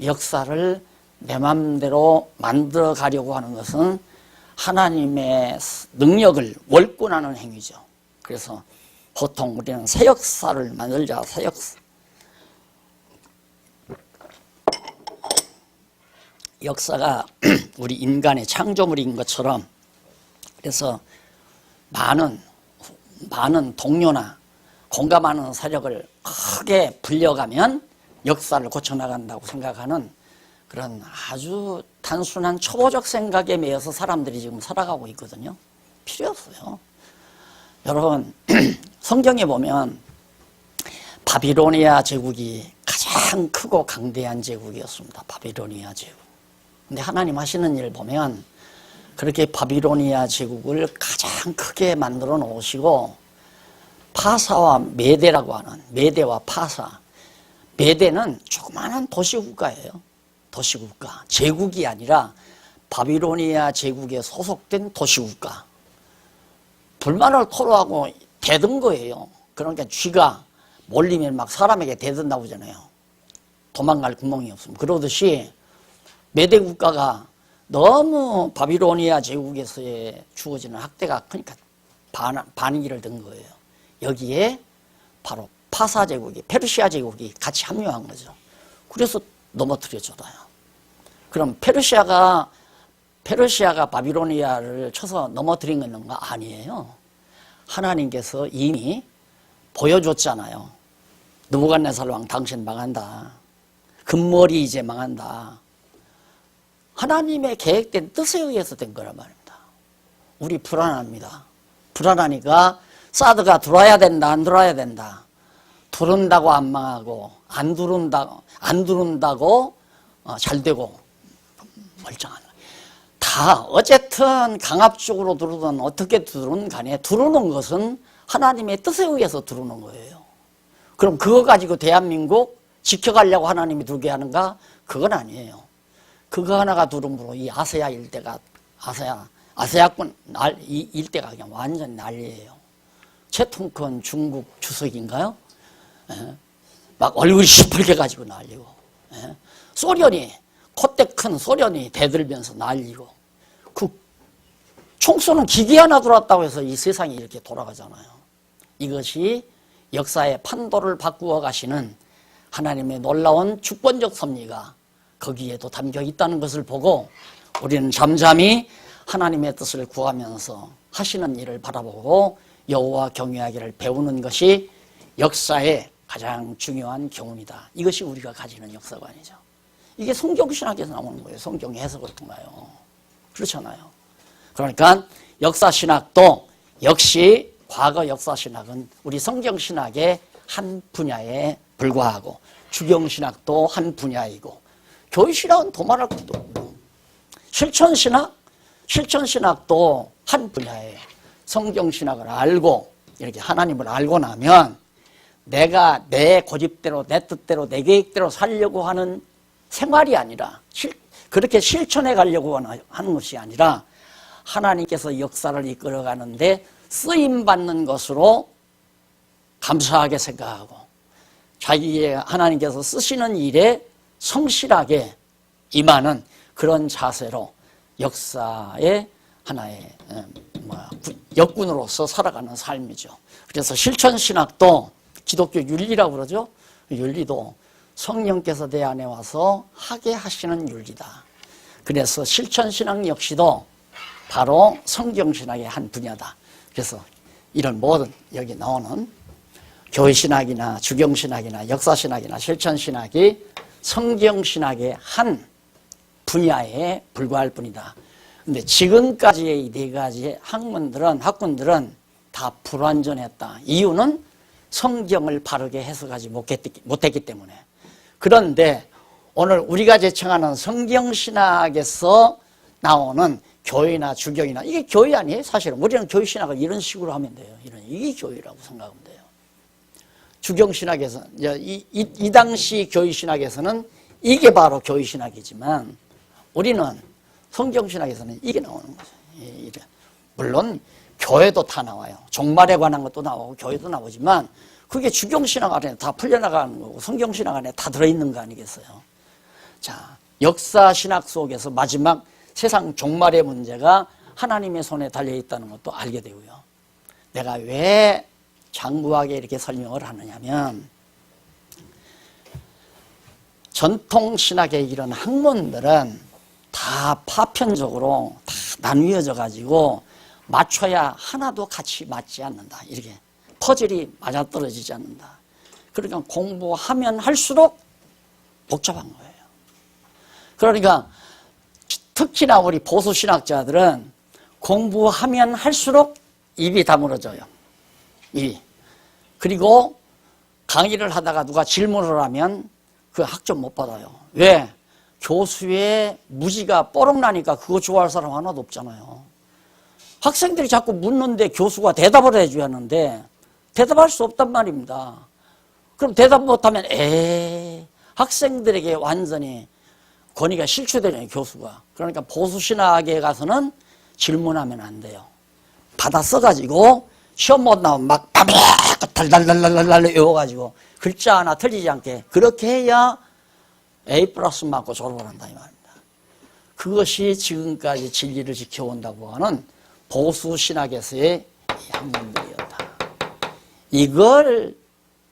역사를 내 맘대로 만들어 가려고 하는 것은 하나님의 능력을 월권하는 행위죠. 그래서 보통 우리는 새 역사를 만들자, 새 역사. 역사가 우리 인간의 창조물인 것처럼, 그래서 많은 동료나 공감하는 세력을 크게 불려가면 역사를 고쳐나간다고 생각하는 그런 아주 단순한 초보적 생각에 매여서 사람들이 지금 살아가고 있거든요. 필요 없어요. 여러분, 성경에 보면 바비로니아 제국이 가장 크고 강대한 제국이었습니다. 바비로니아 제국. 근데 하나님 하시는 일 보면 그렇게 바비로니아 제국을 가장 크게 만들어 놓으시고 파사와 메대라고 하는, 메대와 파사. 메대는 조그마한 도시국가예요. 도시국가. 제국이 아니라 바비로니아 제국에 소속된 도시국가. 불만을 토로하고 대든 거예요. 그러니까 쥐가 몰리면 막 사람에게 대든다고 하잖아요. 도망갈 구멍이 없으면. 그러듯이 메대 국가가 너무 바비로니아 제국에서의 주어지는 학대가 크니까 반기를 든 거예요. 여기에 바로 파사 제국이, 페르시아 제국이 같이 합류한 거죠. 그래서 넘어뜨려줘요. 그럼 페르시아가 바비로니아를 쳐서 넘어뜨린 건가? 아니에요. 하나님께서 이미 보여줬잖아요. 느부갓네살 왕 당신 망한다. 금머리 이제 망한다. 하나님의 계획된 뜻에 의해서 된 거란 말입니다. 우리 불안합니다. 불안하니까 사드가 들어와야 된다, 안 들어와야 된다. 두른다고 안 망하고, 안 두른다고 잘 되고, 멀쩡한 거예요. 다 어쨌든 강압적으로 두르든 어떻게 두르든 간에 두르는 것은 하나님의 뜻에 의해서 두르는 거예요. 그럼 그거 가지고 대한민국 지켜가려고 하나님이 두게 하는가? 그건 아니에요. 그거 하나가 두름으로 이 아세아 일대가, 아세아권 일대가 그냥 완전 난리예요. 최통큰 중국 주석인가요? 예? 막 얼굴이 시뻘게 가지고 난리고, 예? 소련이, 콧대 큰 소련이 대들면서 난리고, 그 총 쏘는 기계 하나 들어왔다고 해서 이 세상이 이렇게 돌아가잖아요. 이것이 역사의 판도를 바꾸어 가시는 하나님의 놀라운 주권적 섭리가 거기에도 담겨 있다는 것을 보고 우리는 잠잠히 하나님의 뜻을 구하면서 하시는 일을 바라보고 여호와 경외하기를 배우는 것이 역사의 가장 중요한 교훈이다. 이것이 우리가 가지는 역사관이죠. 이게 성경신학에서 나오는 거예요. 성경 해석을 통하여. 그렇잖아요. 그러니까 역사신학도 역시 과거 역사신학은 우리 성경신학의 한 분야에 불과하고 주경신학도 한 분야이고 교회신학은 더 말할 것도 없고 실천신학도 한 분야예요. 성경신학을 알고 이렇게 하나님을 알고 나면 내가 내 고집대로 내 뜻대로 내 계획대로 살려고 하는 생활이 아니라 그렇게 실천해 가려고 하는 것이 아니라 하나님께서 역사를 이끌어가는데 쓰임받는 것으로 감사하게 생각하고 자기의 하나님께서 쓰시는 일에 성실하게 임하는 그런 자세로 역사의 하나의 역군으로서 살아가는 삶이죠. 그래서 실천신학도 기독교 윤리라고 그러죠. 윤리도 성령께서 내 안에 와서 하게 하시는 윤리다. 그래서 실천신학 역시도 바로 성경신학의 한 분야다. 그래서 이런 모든 여기 나오는 교회신학이나 주경신학이나 역사신학이나 실천신학이 성경신학의 한 분야에 불과할 뿐이다. 근데 지금까지의 이 네 가지의 학문들은 다 불완전했다. 이유는 성경을 바르게 해석하지 못했기 때문에. 그런데 오늘 우리가 제청하는 성경신학에서 나오는 교회나 주경이나 이게 교회 아니에요? 사실은 우리는 교회신학을 이런 식으로 하면 돼요. 이게 교회라고 생각하면 돼요. 주경신학에서 이 당시 교회신학에서는 이게 바로 교회신학이지만 우리는 성경신학에서는 이게 나오는 거죠. 물론 교회도 다 나와요. 종말에 관한 것도 나오고 교회도 나오지만 그게 주경신학 안에 다 풀려나가는 거고 성경신학 안에 다 들어있는 거 아니겠어요? 자, 역사신학 속에서 마지막 세상 종말의 문제가 하나님의 손에 달려있다는 것도 알게 되고요. 내가 왜 장구하게 이렇게 설명을 하느냐면 전통신학의 이런 학문들은 다 파편적으로 다 나뉘어져 가지고 맞춰야 하나도 같이 맞지 않는다. 이렇게 퍼즐이 맞아떨어지지 않는다. 그러니까 공부하면 할수록 복잡한 거예요. 그러니까 특히나 우리 보수신학자들은 공부하면 할수록 입이 다물어져요. 입이. 그리고 강의를 하다가 누가 질문을 하면 그 학점 못 받아요. 왜? 교수의 무지가 뽀록나니까 그거 좋아할 사람 하나도 없잖아요. 학생들이 자꾸 묻는데 교수가 대답을 해줘야 하는데 대답할 수 없단 말입니다. 그럼 대답 못하면 학생들에게 완전히 권위가 실추되잖아요, 교수가. 그러니까 보수신학에 가서는 질문하면 안 돼요. 받아 써가지고 시험 못 나오면 막 달달달달달 외워가지고 글자 하나 틀리지 않게 그렇게 해야 A+ 맞고 졸업을 한다 이 말입니다. 그것이 지금까지 진리를 지켜온다고 하는 보수신학에서의 양문들이었다. 이걸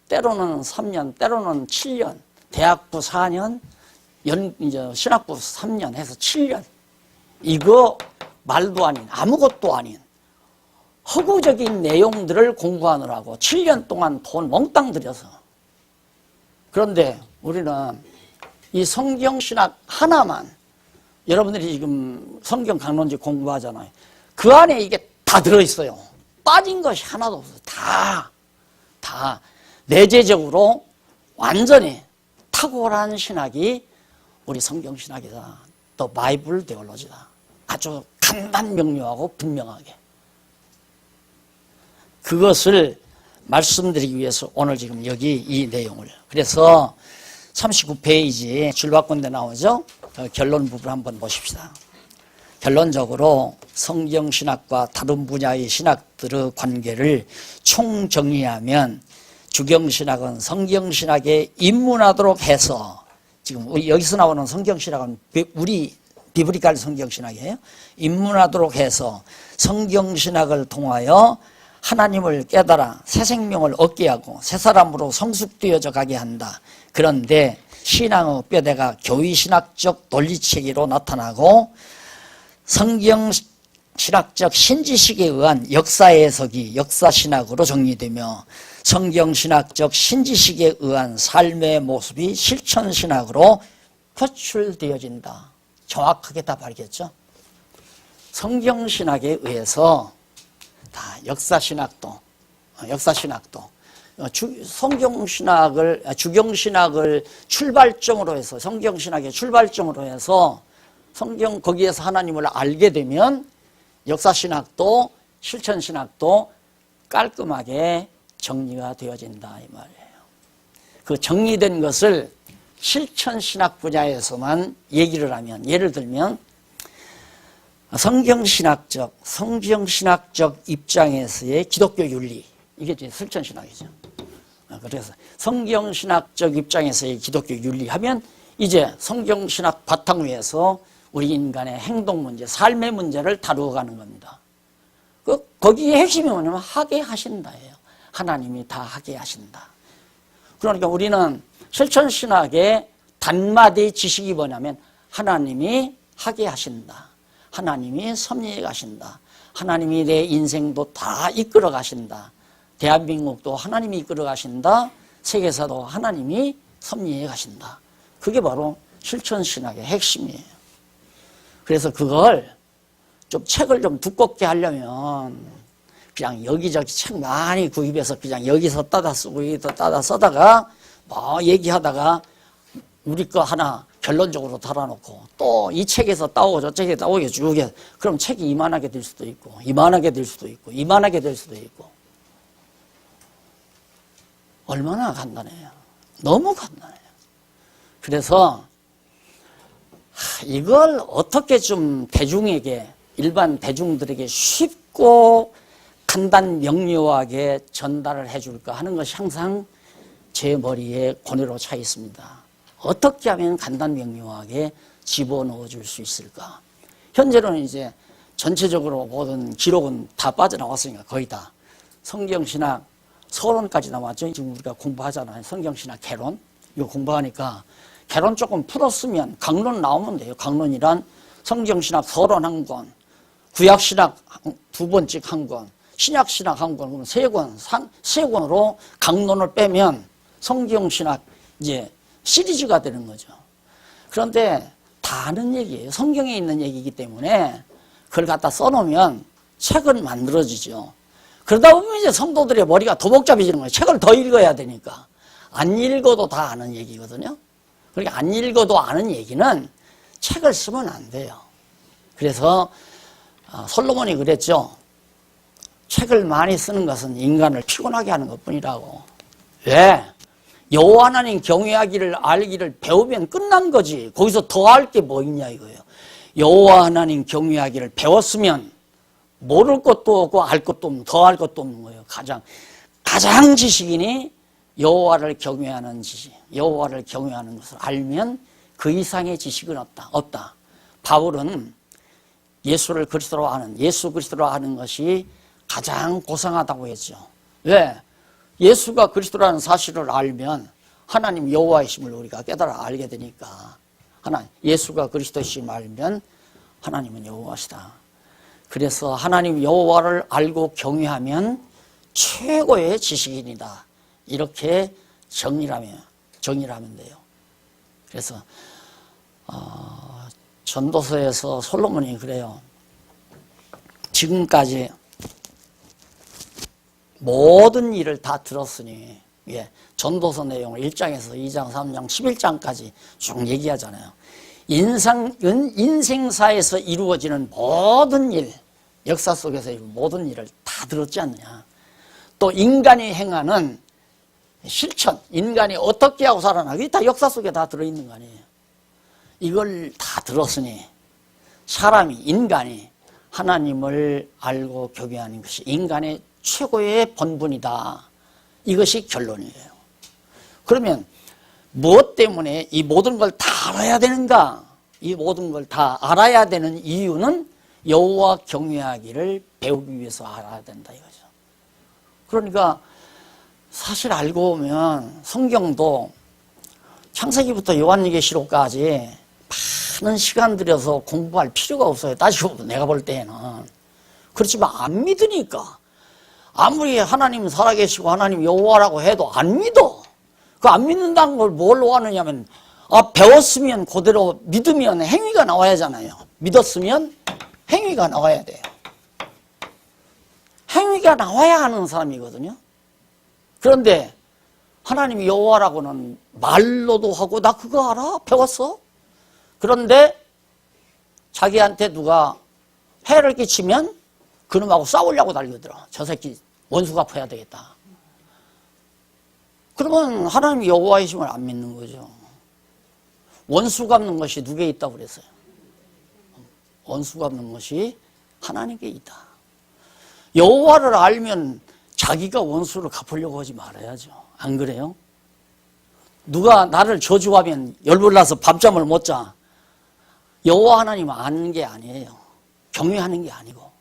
때로는 3년, 때로는 7년, 대학부 4년, 이제 신학부 3년 해서 7년. 이거 말도 아닌, 아무것도 아닌 허구적인 내용들을 공부하느라고 7년 동안 돈 몽땅 들여서. 그런데 우리는 이 성경신학 하나만, 여러분들이 지금 성경 강론지 공부하잖아요. 그 안에 이게 다 들어있어요. 빠진 것이 하나도 없어요. 다 내재적으로 완전히 탁월한 신학이 우리 성경신학이다. 또 바이블 테올로지다. 아주 간단명료하고 분명하게. 그것을 말씀드리기 위해서 오늘 지금 여기 이 내용을. 그래서 39페이지 줄바꾼 데 나오죠. 결론 부분 한번 보십시다. 결론적으로 성경신학과 다른 분야의 신학들의 관계를 총정리하면 주경신학은 성경신학에 입문하도록 해서, 지금 여기서 나오는 성경신학은 우리 비브리칼 성경신학이에요. 입문하도록 해서 성경신학을 통하여 하나님을 깨달아 새 생명을 얻게 하고 새 사람으로 성숙되어져 가게 한다. 그런데 신앙의 뼈대가 교리신학적 논리체계로 나타나고 성경신학적 신지식에 의한 역사해석이 역사신학으로 정리되며 성경신학적 신지식에 의한 삶의 모습이 실천신학으로 표출되어진다. 정확하게 다 밝혔죠. 성경신학에 의해서 다 역사신학도 성경신학을, 주경신학을 출발점으로 해서, 성경신학의 출발점으로 해서 성경 거기에서 하나님을 알게 되면 역사신학도 실천신학도 깔끔하게 정리가 되어진다 이 말이에요. 그 정리된 것을 실천신학 분야에서만 얘기를 하면, 예를 들면 성경신학적 입장에서의 기독교 윤리, 이게 이제 실천신학이죠. 그래서 성경신학적 입장에서의 기독교 윤리 하면 이제 성경신학 바탕 위에서 우리 인간의 행동 문제, 삶의 문제를 다루어가는 겁니다. 거기에 핵심이 뭐냐면 하게 하신다예요. 하나님이 다 하게 하신다. 그러니까 우리는 실천신학의 단마디 지식이 뭐냐면 하나님이 하게 하신다. 하나님이 섭리해 가신다. 하나님이 내 인생도 다 이끌어 가신다. 대한민국도 하나님이 이끌어 가신다. 세계사도 하나님이 섭리해 가신다. 그게 바로 실천신학의 핵심이에요. 그래서 그걸 좀 책을 좀 두껍게 하려면 그냥 여기저기 책 많이 구입해서 그냥 여기서 따다 쓰고 여기서 따다 써다가 뭐 얘기하다가 우리 거 하나 결론적으로 달아놓고 또 이 책에서 따오고 저 책에서 따오고 쭉 해. 그럼 책이 이만하게 될 수도 있고 이만하게 될 수도 있고 이만하게 될 수도 있고. 얼마나 간단해요. 너무 간단해요. 그래서 이걸 어떻게 좀 대중에게, 일반 대중들에게 쉽고 간단 명료하게 전달을 해줄까 하는 것이 항상 제 머리에 고뇌로 차 있습니다. 어떻게 하면 간단 명료하게 집어넣어 줄 수 있을까? 현재로는 이제 전체적으로 모든 기록은 다 빠져나왔으니까 거의 다 성경신학 서론까지 나왔죠. 지금 우리가 공부하잖아요. 성경신학 개론. 이거 공부하니까 개론 조금 풀었으면 강론 나오면 돼요. 강론이란 성경신학 서론 한 권, 구약신학 두 번씩 한 권, 신약신학 한 권, 그럼 세 권으로 강론을 빼면 성경신학 이제 시리즈가 되는 거죠. 그런데 다 아는 얘기예요. 성경에 있는 얘기이기 때문에 그걸 갖다 써놓으면 책은 만들어지죠. 그러다 보면 이제 성도들의 머리가 더 복잡해지는 거예요. 책을 더 읽어야 되니까. 안 읽어도 다 아는 얘기거든요. 그러니까 안 읽어도 아는 얘기는 책을 쓰면 안 돼요. 그래서 솔로몬이 그랬죠. 책을 많이 쓰는 것은 인간을 피곤하게 하는 것뿐이라고. 왜? 여호와 하나님 경외하기를 알기를 배우면 끝난 거지. 거기서 더 할 게 뭐 있냐 이거예요. 여호와 하나님 경외하기를 배웠으면 모를 것도 없고 알 것도 없는, 더 할 것도 없는 거예요. 가장 지식인이 여호와를 경외하는 지식, 여호와를 경외하는 것을 알면 그 이상의 지식은 없다. 바울은 예수 그리스도로 아는 것이 가장 고상하다고 했죠. 왜? 예수가 그리스도라는 사실을 알면 하나님 여호와이심을 우리가 깨달아 알게 되니까 예수가 그리스도이심을 알면 하나님은 여호와시다. 그래서 하나님 여호와를 알고 경외하면 최고의 지식인이다. 이렇게 정의를 하면 돼요. 그래서 전도서에서 솔로몬이 그래요. 지금까지 모든 일을 다 들었으니, 전도서 내용을 1장에서 2장, 3장, 11장까지 쭉 얘기하잖아요. 인생사에서 이루어지는 모든 일, 역사 속에서 이루어진 모든 일을 다 들었지 않느냐. 또 인간이 행하는 실천, 인간이 어떻게 하고 살아나, 이게 다 역사 속에 다 들어있는 거 아니에요. 이걸 다 들었으니 인간이 하나님을 알고 경외하는 것이 인간의 최고의 본분이다. 이것이 결론이에요. 그러면 무엇 때문에 이 모든 걸 다 알아야 되는가? 이 모든 걸 다 알아야 되는 이유는 여호와 경외하기를 배우기 위해서 알아야 된다 이거죠. 그러니까 사실 알고 보면 성경도 창세기부터 요한계시록까지 많은 시간 들여서 공부할 필요가 없어요. 따지고 내가 볼 때에는. 그렇지만 안 믿으니까. 아무리 하나님 살아계시고 하나님 여호와라고 해도 안 믿어. 그 안 믿는다는 걸 뭘로 하느냐면, 배웠으면 그대로 믿으면 행위가 나와야 하잖아요. 믿었으면 행위가 나와야 돼요. 행위가 나와야 하는 사람이거든요. 그런데 하나님 여호와라고는 말로도 하고, 나 그거 알아? 배웠어? 그런데 자기한테 누가 해를 끼치면 그놈하고 싸우려고 달려들어. 저 새끼 원수 갚아야 되겠다. 그러면 하나님 여호와이심을 안 믿는 거죠. 원수 갚는 것이 누구에 있다고 그랬어요? 원수 갚는 것이 하나님께 있다. 여호와를 알면 자기가 원수를 갚으려고 하지 말아야죠. 안 그래요? 누가 나를 저주하면 열불나서 밤잠을 못 자. 여호와 하나님 아는 게 아니에요. 경외하는 게 아니고.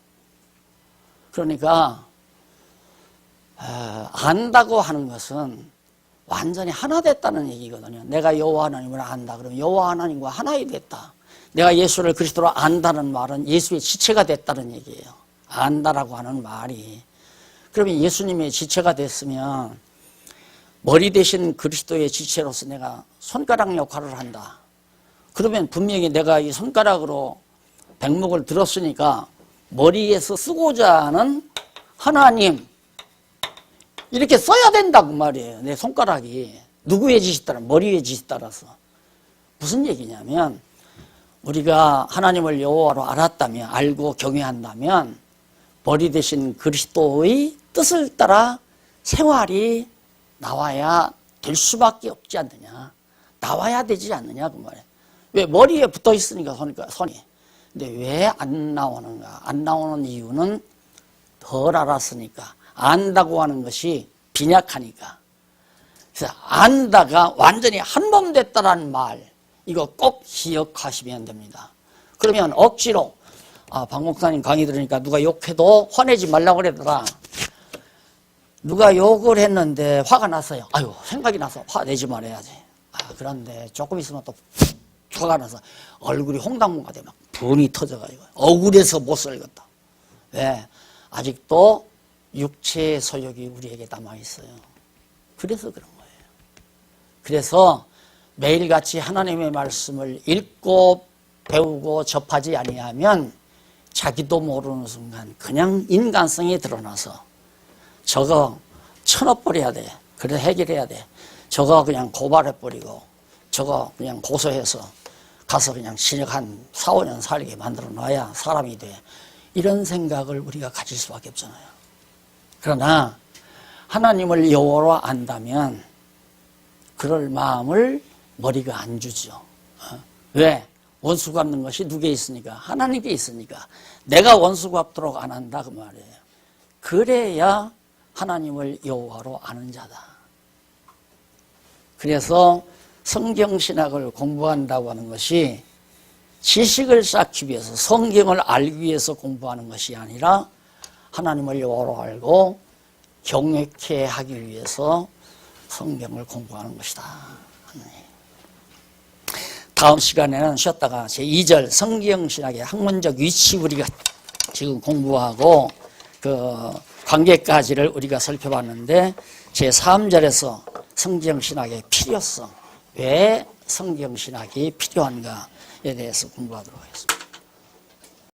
그러니까 안다고 하는 것은 완전히 하나 됐다는 얘기거든요. 내가 여호와 하나님을 안다. 그러면 여호와 하나님과 하나이 됐다. 내가 예수를 그리스도로 안다는 말은 예수의 지체가 됐다는 얘기예요. 안다라고 하는 말이. 그러면 예수님의 지체가 됐으면 머리 대신 그리스도의 지체로서 내가 손가락 역할을 한다. 그러면 분명히 내가 이 손가락으로 백목을 들었으니까 머리에서 쓰고자 하는 하나님 이렇게 써야 된다고 말이에요. 내 손가락이 누구의 짓에 따라, 머리의 짓에 따라서. 무슨 얘기냐면 우리가 하나님을 여호와로 알았다면, 알고 경외한다면 머리 대신 그리스도의 뜻을 따라 생활이 나와야 될 수밖에 없지 않느냐. 나와야 되지 않느냐 그 말이에요. 왜? 머리에 붙어 있으니까 손이. 근데 왜 안 나오는가? 안 나오는 이유는 덜 알았으니까. 안다고 하는 것이 빈약하니까. 그래서 안다가 완전히 한 몸 됐다라는 말, 이거 꼭 기억하시면 됩니다. 그러면 억지로 박 목사님 강의 들으니까 누가 욕해도 화내지 말라고 그러더라. 누가 욕을 했는데 화가 났어요. 아유, 생각이 나서 화내지 말아야지. 그런데 조금 있으면 또 화가 나서 얼굴이 홍당무가 돼 막 분이 터져가지고 억울해서 못 살겠다. 왜? 아직도 육체의 소욕이 우리에게 남아있어요. 그래서 그런 거예요. 그래서 매일같이 하나님의 말씀을 읽고 배우고 접하지 아니하면 자기도 모르는 순간 그냥 인간성이 드러나서 저거 쳐넣어버려야 돼. 그래 해결해야 돼. 저거 그냥 고발해버리고 저거 그냥 고소해서 가서 그냥 신역 한 4, 5년 살게 만들어 놔야 사람이 돼. 이런 생각을 우리가 가질 수밖에 없잖아요. 그러나 하나님을 여호와로 안다면 그럴 마음을 머리가 안 주죠. 왜? 원수 갚는 것이 누구에 있으니까? 하나님께 있으니까. 내가 원수 갚도록 안 한다 그 말이에요. 그래야 하나님을 여호와로 아는 자다. 그래서 성경신학을 공부한다고 하는 것이 지식을 쌓기 위해서, 성경을 알기 위해서 공부하는 것이 아니라 하나님을 여호와로 알고 경외케 하기 위해서 성경을 공부하는 것이다. 다음 시간에는 쉬었다가 제2절 성경신학의 학문적 위치 우리가 지금 공부하고 그 관계까지를 우리가 살펴봤는데 제3절에서 성경신학의 필요성, 왜 성경신학이 필요한가에 대해서 공부하도록 하겠습니다.